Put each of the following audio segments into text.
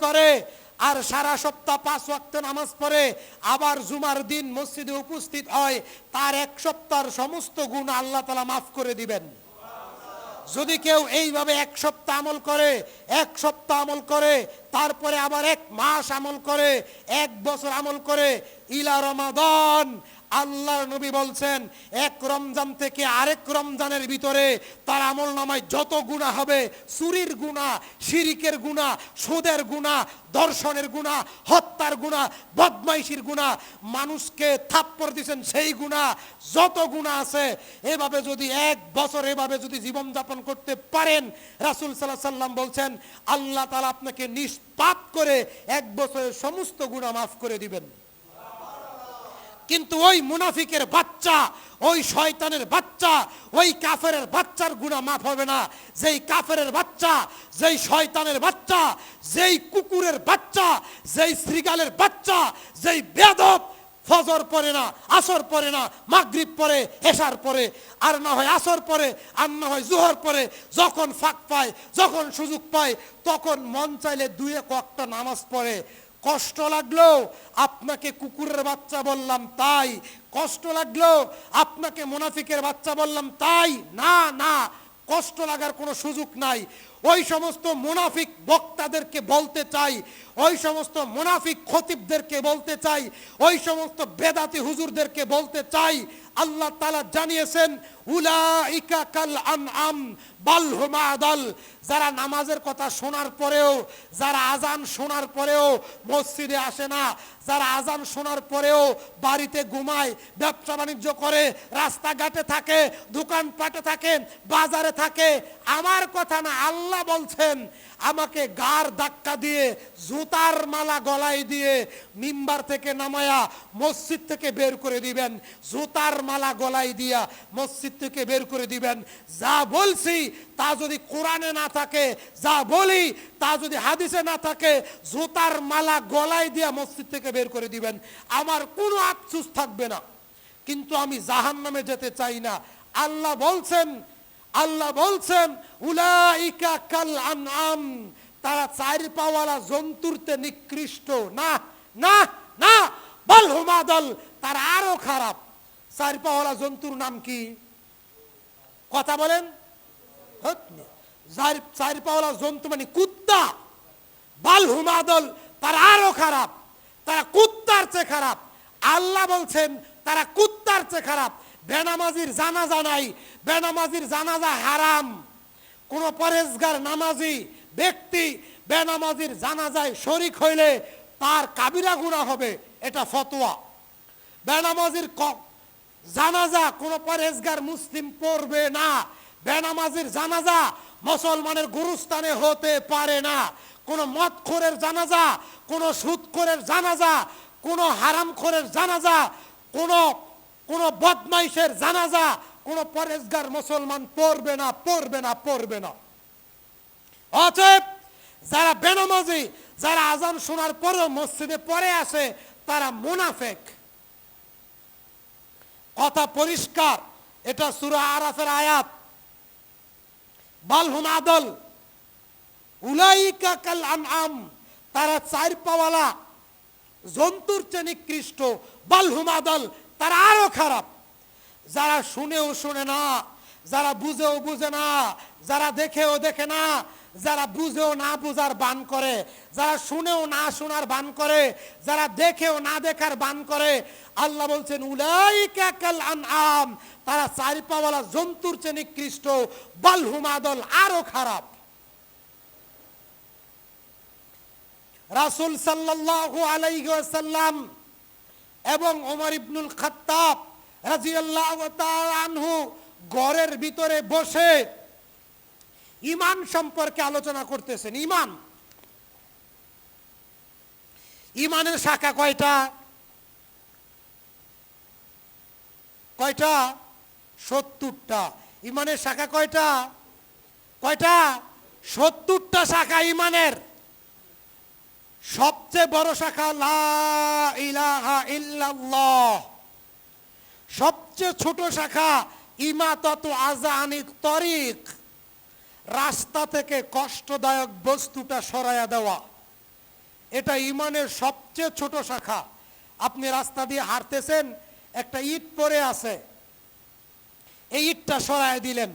করে আর সারা সপ্তাহ 5 ওয়াক্ত নামাজ পড়ে, আবার জুমার দিন মসজিদে উপস্থিত হয়, তার এক সপ্তাহের সমস্ত গুনাহ আল্লাহ তাআলা মাফ করে দিবেন। যদি কেউ এইভাবে এক সপ্তাহ আমল করে, এক সপ্তাহ আমল করে, তারপরে আবার 1 মাস আমল করে, 1 বছর আমল করে, ইলা রমাদান, আল্লাহর নবী বলছেন এক রমজান থেকে আরেক রমজানের ভিতরে তার আমল নামায় যত গুনাহ হবে, চুরির গুনাহ, শিরিকের গুনাহ, সুদের গুনাহ, দর্শনের গুনাহ, হত্যার গুনাহ, বদমাইশির গুনাহ, মানুষকে থাপ্পড় দিয়েছেন সেই গুনাহ, যত গুনাহ আছে, এভাবে যদি 1 বছর এভাবে যদি জীবনযাপন করতে পারেন, রাসূল সাল্লাল্লাহু আলাইহি সাল্লাম বলছেন আল্লাহ তাআলা আপনাকে নিষ্পাপ করে 1 বছরের সমস্ত গুনাহ মাফ করে দিবেন। কিন্তু ওই মুনাফিকের বাচ্চা, ওই শয়তানের বাচ্চা, ওই কাফেরের বাচ্চার গুনাহ মাফ হবে না। যেই কাফেরের বাচ্চা, যেই শয়তানের বাচ্চা, যেই কুকুরের বাচ্চা, যেই শ্রীগালের বাচ্চা, যেই বেয়াদব ফজর পড়ে না, আসর পড়ে না, মাগরিব পড়ে, এশার পড়ে, আর না হয় আসর পড়ে, আর না হয় জোহর পড়ে, যখন ফাঁক পায়, যখন সুযোগ পায়, তখন মন চাইলে 2 ওয়াক্ত নামাজ পড়ে। কষ্ট লাগলো আপনাকে কুকুরের বাচ্চা বললাম তাই, কষ্ট লাগলো আপনাকে মুনাফিকের বাচ্চা বললাম তাই না, না, কষ্ট লাগার কোনো সুযোগ নাই। ওই সমস্ত মুনাফিক বক্তাদেরকে বলতে চাই, ওই সমস্ত মুনাফিক খতিবদেরকে বলতে চাই, ওই সমস্ত বেদাতি হুজুরদেরকে বলতে চাই, আল্লাহ তাআলা জানিয়েছেন উলাইকা কাল আনআম বাল হুম আদাল। যারা নামাজের কথা শোনার পরেও, যারা আজান শোনার পরেও মসজিদে আসে না, যারা আজান শোনার পরেও বাড়িতে ঘুমায়, ব্যবসা বাণিজ্য করে, রাস্তাঘাটে থাকে, দোকানপাটে থাকে, বাজারে থাকে, আমার কথা না, আল্লাহ বলছেন আমাকে গার ধাক্কা দিয়ে, জুতার মালা গলায় দিয়ে মিম্বার থেকে নামায়া মসজিদ থেকে বের করে দিবেন, জুতার মালা গলায় দিয়া মসজিদ থেকে বের করে দিবেন। যা বলছি তা যদি কোরআনে না থাকে, যা বলি তা যদি হাদিসে না থাকে, জুতার মালা গলায় দিয়া মসজিদ থেকে বের করে দিবেন, আমার কোনো আফসোস থাকবে না। কিন্তু আমি জাহান্নামে যেতে চাই না। আল্লাহ বলছেন, আল্লাহ বলছেন উলাইকা কাল আনআম, তারা 4 পাওয়ালা জন্তুরতে নিকৃষ্ট। না না না, বাল হুম আদাল, তারা আরো খারাপ। 4 পাওয়ালা জন্তুর নাম কি? কথা বলেন। 4 পাওয়ালা জন্তু মানে কুত্তা। বাল হুম আদাল, তারা আরো খারাপ, তারা কুত্তার চেয়ে খারাপ। আল্লাহ বলছেন তারা কুত্তার চেয়ে খারাপ। বেনামাজির জানাজা নাই, বেনামাজির জানাজা হারাম। কোন পরেজগার নামাজি ব্যক্তি বেনামাজির জানাজায় শরীক হইলে তার কাবিরা গুনাহ হবে, এটা ফতোয়া। বেনামাজির জানাজা কোন পরেজগার মুসলিম পড়বে না। বেনামাজির জানাজা মুসলমানের গুরুস্থানে হতে পারে না। কোন মদখোরের জানাজা, কোন সুদখোরের জানাজা, কোন হারামখোরের জানাজা, কোন বদমাইশের জানাজা কোন পরেজগার মুসলমান পড়বে না, পড়বে না, পড়বে না। অতএব যারা বেনামাজি, যারা আজান শোনার পরেও মসজিদে পড়ে আসে, তারা মুনাফিক। কথা পরিষ্কার, এটা সূরা আরাফের আয়াত। বাল হুম আদাল উলাইকা কাল আনআম, তারা 4 পাওয়ালা জন্তুর চেয়ে নিকৃষ্ট। বাল হুম আদাল, তারা আরো খারাপ। যারা শুনেও শুনে না, যারা বুঝেও বুঝে না, যারা দেখেও দেখে না, যারা বুঝেও না বুঝার বান করে, যারা শুনেও না শোনার বান করে, যারা দেখেও না দেখার বান করে, আল্লাহ বলছেন উলাইকা কাল আনআম, তারা 4 পাওয়ালা জন্তুর চেয়ে নিকৃষ্ট। বাল হুম আদাল, আরো খারাপ। রাসূল সাল্লাল্লাহু আলাইহি ওয়াসাল্লাম এবং ওমর ইবনুল খাত্তাব রাদিয়াল্লাহু তাআলা আনহু ঘরের ভিতরে বসে ঈমান সম্পর্কে আলোচনা করতেছেন। ঈমান, ঈমানের শাখা কয়টা? কয়টা? 70টা। ঈমানের শাখা কয়টা? কয়টা? 70টা শাখা ঈমানের। সবচেয়ে বড় শাখা লা ইলাহা ইল্লাল্লাহ। সবচেয়ে ছোট শাখা ইমাতাতু আযানিত তরিক, রাস্তা থেকে কষ্টদায়ক বস্তুটা সরাইয়া দেওয়া। এটা ঈমানের সবচেয়ে ছোট শাখা। আপনি রাস্তা দিয়ে হাঁটতেছেন, একটা ইট পড়ে আছে, এই ইটটা সরায় দিলেন,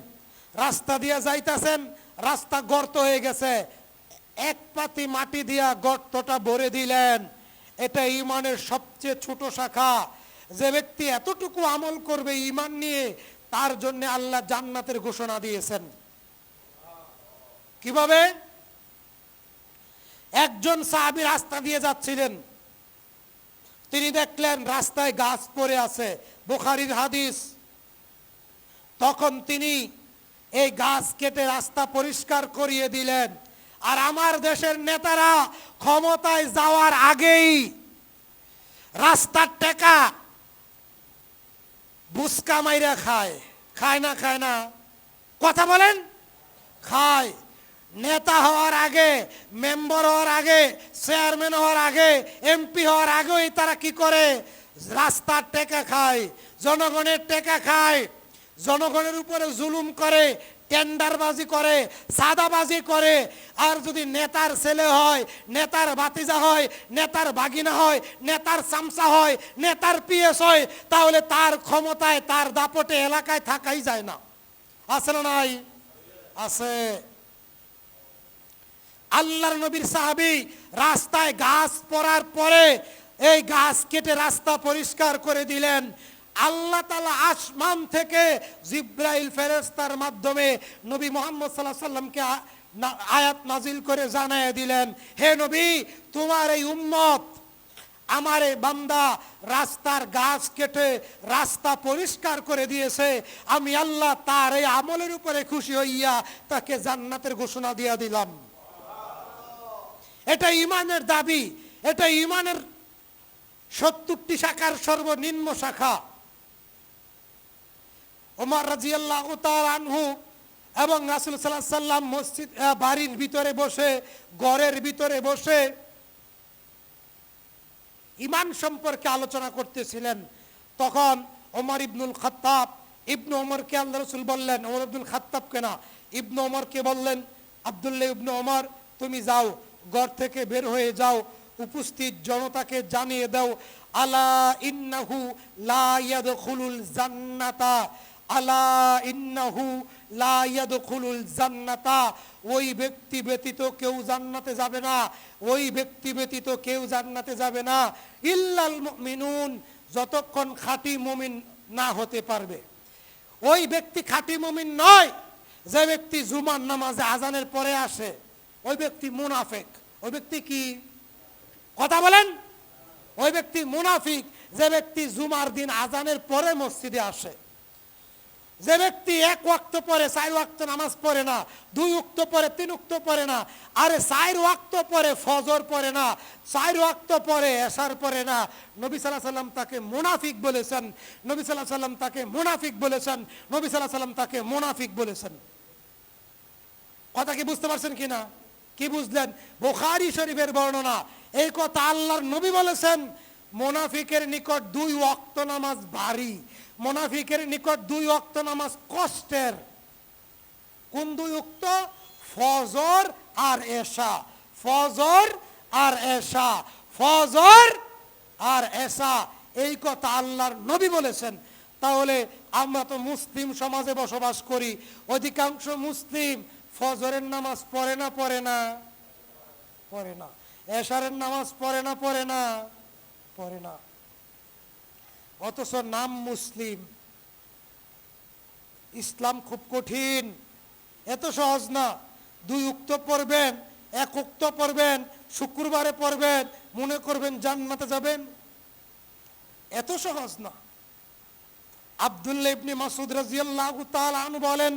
রাস্তা দিয়ে যাইতেছেন, রাস্তা গর্ত হয়ে গেছে, এক পাতি মাটি দিয়া গর্তটা ভরে দিলেন। এটা ঈমানের সবচেয়ে ছোট শাখা। যে ব্যক্তি এতটুকু আমল করবে ঈমান নিয়ে, তার জন্য আল্লাহ জান্নাতের ঘোষণা দিয়েছেন। কিভাবে? একজন সাহাবী রাস্তা দিয়ে যাচ্ছিলেন, তিনি দেখলেন রাস্তায় গাছ পড়ে আছে, বুখারীর হাদিস। তখন তিনি এই গাছ কেটে রাস্তা পরিষ্কার করিয়ে দিলেন। আর আমার দেশের নেতারা ক্ষমতায় যাওয়ার আগেই রাস্তার টেকা বুসকা মাইরা খায়। খায় না? খায় না? কথা বলেন। খায়। নেতা হওয়ার আগে, মেম্বার হওয়ার আগে, চেয়ারম্যান হওয়ার আগে, এমপি হওয়ার আগেই তারা কি করে? রাস্তার টেকা খায়, জনগণের টেকা খায়, জনগণের উপরে জুলুম করে, টেন্ডারবাজি করে, সাদাবাজি করে। আর যদি নেতার ছেলে হয়, নেতার ভাতিজা হয়, নেতার ভাগিনা হয়, নেতার চামচা হয়, নেতার পিএস হয়, তাহলে তার ক্ষমতায়, তার দাপটে এলাকায় থাকাই যায় না। আছে না নাই? আছে। আল্লাহর নবীর সাহাবী রাস্তায় গাছ পড়ার পরে এই গাছ কেটে রাস্তা পরিষ্কার করে দিলেন। আল্লাহ তাআলা আসমান থেকে জিবরাইল ফেরেশতার মাধ্যমে নবী মুহাম্মদ সাল্লাল্লাহু আলাইহি সাল্লামকে আয়াত নাজিল করে জানায় দিলেন, হে নবী, তোমার এই উম্মত, আমার এই বান্দা রাস্তার গাছ কেটে রাস্তা পরিষ্কার করে দিয়েছে। আমি আল্লাহ তার এই আমলের উপরে খুশি হইয়া তাকে জান্নাতের ঘোষণা দিয়া দিলাম। এটা ঈমানের দাবি। এটা ঈমানের 70টি শাখার সর্বনিম্ন শাখা। ওমর রাদিয়াল্লাহু তাআলা আনহু এবং রাসূল সাল্লাল্লাহু আলাইহি সাল্লাম মসজিদ বাড়ির ভিতরে বসে, ঘরের ভিতরে বসে ঈমান সম্পর্কে আলোচনা করতেছিলেন। তখন ওমর ইবনুল খাত্তাব, ইবনু ওমরকে আল্লাহ রাসূল বললেন, ওমর ইবনুল খাত্তাবকে না, ইবনু ওমরকে বললেন, আব্দুল্লাহ ইবনু ওমর, তুমি যাও, ঘর থেকে বের হয়ে যাও, উপস্থিত জনতাকে জানিয়ে দাও, আলা ইন্নাহু লা ইয়াদখুলুল জান্নাতা, আলা ইন্নাহু লা ইয়াদখুলুল জান্নাতা, ওই ব্যক্তি ব্যতীত কেউ জান্নাতে যাবে না, ওই ব্যক্তি ব্যতীত কেউ জান্নাতে যাবে না, ইল্লাল মুমিনুন, যতক্ষণ খাঁটি মুমিন না হতে পারবে। ওই ব্যক্তি খাঁটি মুমিন নয় যে ব্যক্তি জুমার নামাজে আজানের পরে আসে, ওই ব্যক্তি মুনাফিক। ওই ব্যক্তি কি? কথা বলেন। ওই ব্যক্তি মুনাফিক যে ব্যক্তি জুমার দিন আজানের পরে মসজিদে আসে। যে ব্যক্তি এক ওয়াক্ত পরে 4 ওয়াক্ত নামাজ পড়ে না, 2 ওয়াক্ত পরে 3 ওয়াক্ত পড়ে না, আরে 4 ওয়াক্ত পরে ফজর পড়ে না, 4 ওয়াক্ত পরে এশার পড়ে না, নবী সাল্লাল্লাহু আলাইহি সাল্লাম তাকে মুনাফিক বলেছেন। নবী সাল্লাল্লাহু আলাইহি সাল্লাম তাকে মুনাফিক বলেছেন। নবী সাল্লাল্লাহু আলাইহি সাল্লাম তাকে মুনাফিক বলেছেন। কথা কি বুঝতে পারছেন কিনা? কি বুঝলেন? বুখারী শরীফের বর্ণনা। এই কথা আল্লাহর নবী বলেছেন, মুনাফিকের নিকট 2 ওয়াক্ত নামাজ ভারী, মুনাফিকের নিকট 2 ওয়াক্ত নামাজ কষ্টের। কোন 2 ওয়াক্ত? ফজর আর এশা, ফজর আর এশা, ফজর আর এশা। এই কথা আল্লাহর নবী বলেছেন। তাহলে আমরা তো মুসলিম সমাজে বসবাস করি, অধিকাংশ মুসলিম ফজরের নামাজ পড়ে না? পড়ে না? পড়ে না। এশারের নামাজ পড়ে না? পড়ে না? পড়ে না। অথচ নাম মুসলিম। ইসলাম খুব কঠিন, এত সহজ না। 2 ওয়াক্ত পড়বেন, 1 ওয়াক্ত পড়বেন, শুক্রবারে পড়বেন, মনে করবেন জান্নাতে যাবেন, এত সহজ না। আব্দুল্লাহ ইবনে মাসউদ রাদিয়াল্লাহু তাআলা আনহু বলেন,